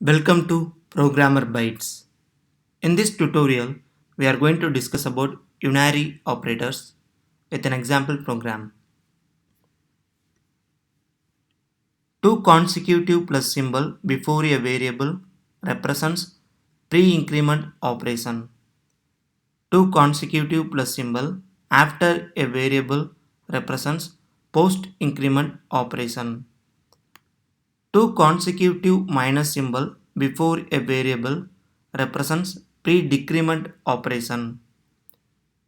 Welcome to Programmer Bytes. In this tutorial, we are going to discuss about unary operators with an example program. Two consecutive plus symbol before a variable represents pre-increment operation. Two consecutive plus symbol after a variable represents post-increment operation. Two consecutive minus symbol before a variable represents pre-decrement operation.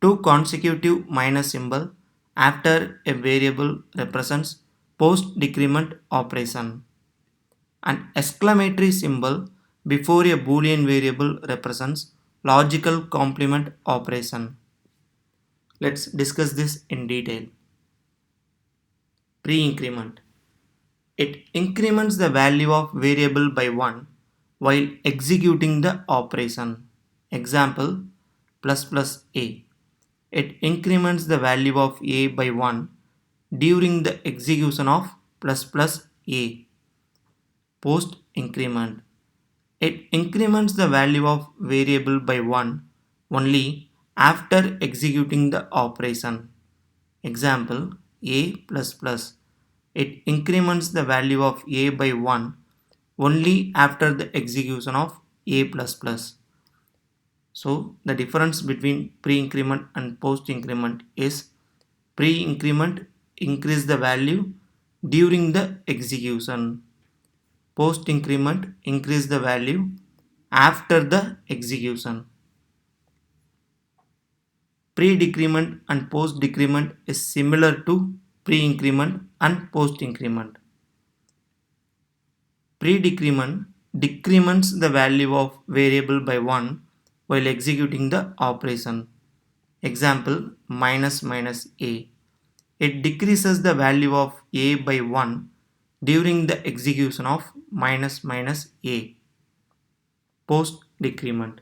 Two consecutive minus symbol after a variable represents post-decrement operation. An exclamatory symbol before a boolean variable represents logical complement operation. Let's discuss this in detail. Pre-increment. It increments the value of variable by 1 while executing the operation. Example, plus plus a. It increments the value of a by 1 during the execution of plus plus a. Post increment. It increments the value of variable by 1 only after executing the operation. Example, a plus plus. It increments the value of a by 1 only after the execution of a plus plus. So the difference between pre-increment and post-increment is pre-increment increase the value during the execution. Post-increment increase the value after the execution. Pre-decrement and post-decrement is similar to pre-increment and post-increment. Pre-decrement decrements the value of variable by 1 while executing the operation. Example, minus minus a. It decreases the value of a by 1 during the execution of minus minus a. Post decrement.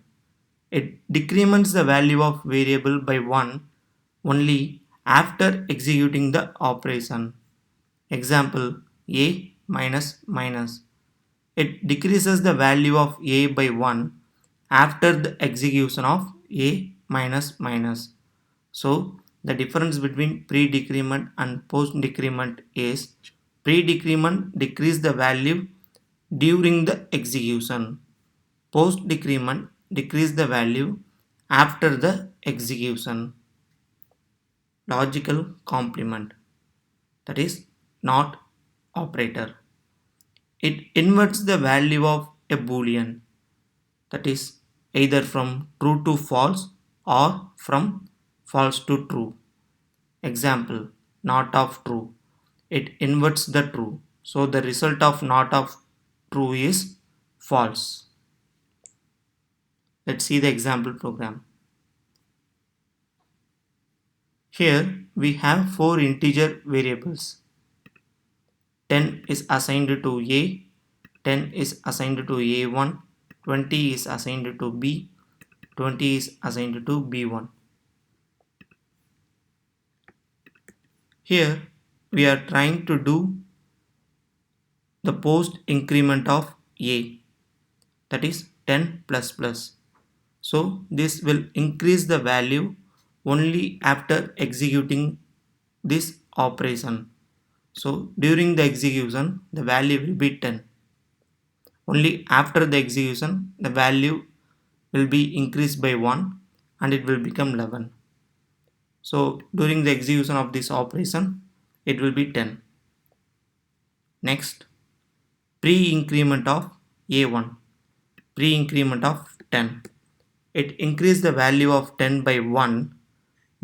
It decrements the value of variable by 1 only after executing the operation. Example, a minus minus. It decreases the value of a by 1 after the execution of a minus minus. So the difference between pre-decrement and post-decrement is pre-decrement decrease the value during the execution. Post-decrement decrease the value after the execution. Logical complement, that is not operator. It inverts the value of a boolean, that is either from true to false or from false to true. Example, not of true. It inverts the true. So the result of not of true is false. Let's see the example program. Here we have four integer variables. 10 is assigned to A, 10 is assigned to A1, 20 is assigned to B, 20 is assigned to B1. Here we are trying to do the post increment of A, that is 10 plus plus. So this will increase the value only after executing this operation. So during the execution the value will be 10. Only after the execution the value will be increased by 1 and it will become 11. So during the execution of this operation it will be 10. Next, pre-increment of A1, pre-increment of 10. It increased the value of 10 by 1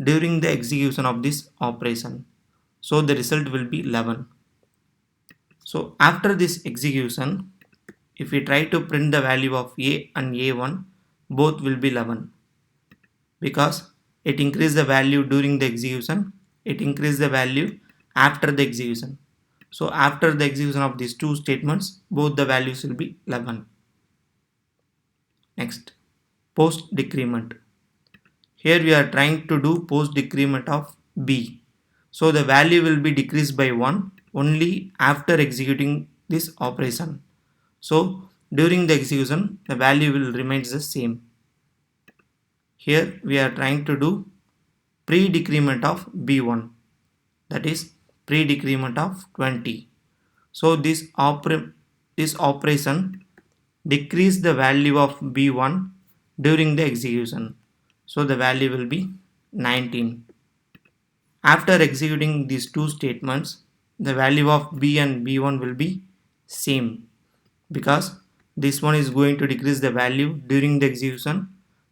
during the execution of this operation. So the result will be 11. So after this execution, if we try to print the value of A and A1, both will be 11. Because it increased the value during the execution, it increased the value after the execution. So after the execution of these two statements, both the values will be 11. Next, post decrement. Here we are trying to do post decrement of B. So the value will be decreased by 1 only after executing this operation. So during the execution the value will remain the same. Here we are trying to do pre-decrement of B1, that is pre-decrement of 20. So this operation decrease the value of B1 during the execution. So the value will be 19. After executing these two statements, the value of B and B1 will be same, because this one is going to decrease the value during the execution,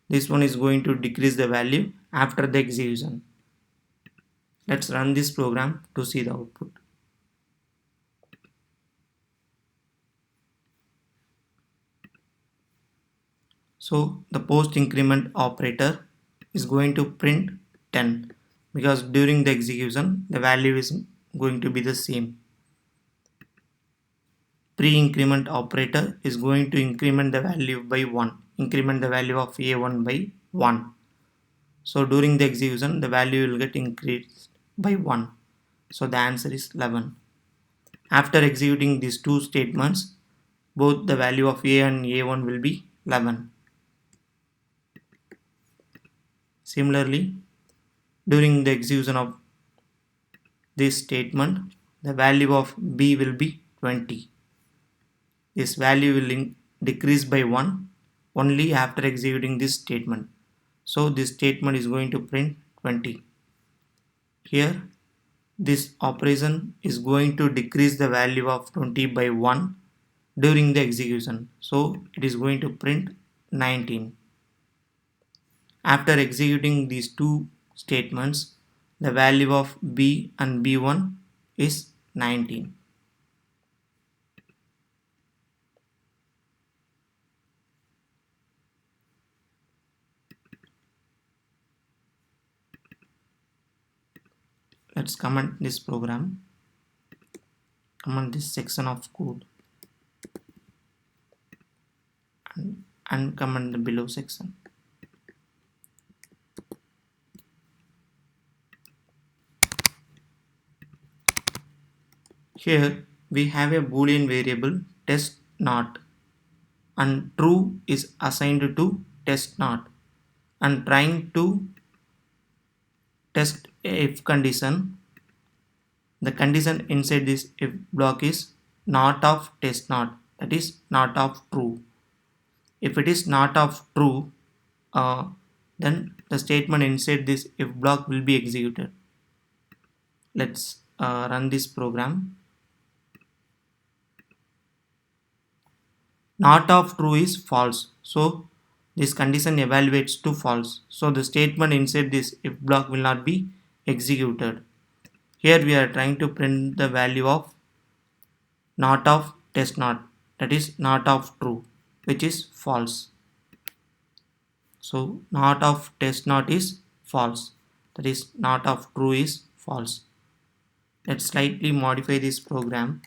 this one is going to decrease the value after the execution. Let's run this program to see the output. So the post increment operator is going to print 10, because during the execution the value is going to be the same. Pre-increment operator is going to increment the value by 1, increment the value of A1 by 1. So during the execution the value will get increased by 1. So the answer is 11. After executing these two statements, both the value of A and A1 will be 11. Similarly, during the execution of this statement, the value of B will be 20. This value will decrease by 1 only after executing this statement. So this statement is going to print 20. Here this operation is going to decrease the value of 20 by 1 during the execution. So it is going to print 19. After executing these two statements, the value of B and B1 is 19. Let's comment this program, comment this section of code, and uncomment the below section. Here we have a boolean variable test not, and true is assigned to test not, and trying to test if condition. The condition inside this if block is not of test not, that is not of true. If it is not of true, then the statement inside this if block will be executed. Let's run this program. Not of true is false, so this condition evaluates to false, so the statement inside this if block will not be executed. Here we are trying to print the value of not of test not, that is not of true, which is false. So not of test not is false, that is not of true is false. Let's slightly modify this program.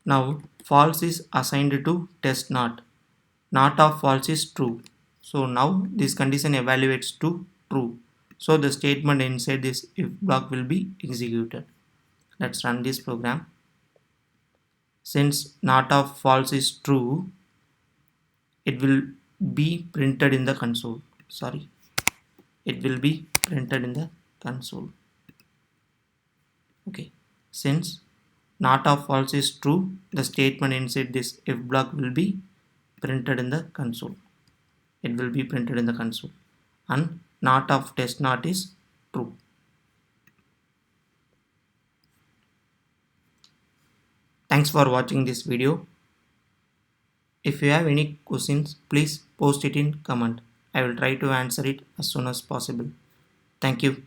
Now false is assigned to test not of false is true. So now this condition evaluates to true, so the statement inside this if block will be executed. Let's run this program. Since not of false is true, it will be printed in the console. It will be printed in the console. Okay, since not of false is true, the statement inside this if block will be printed in the console. It will be printed in the console, and not of test not is true. Thanks for watching this video. If you have any questions, please post it in comment. I will try to answer it as soon as possible. Thank you.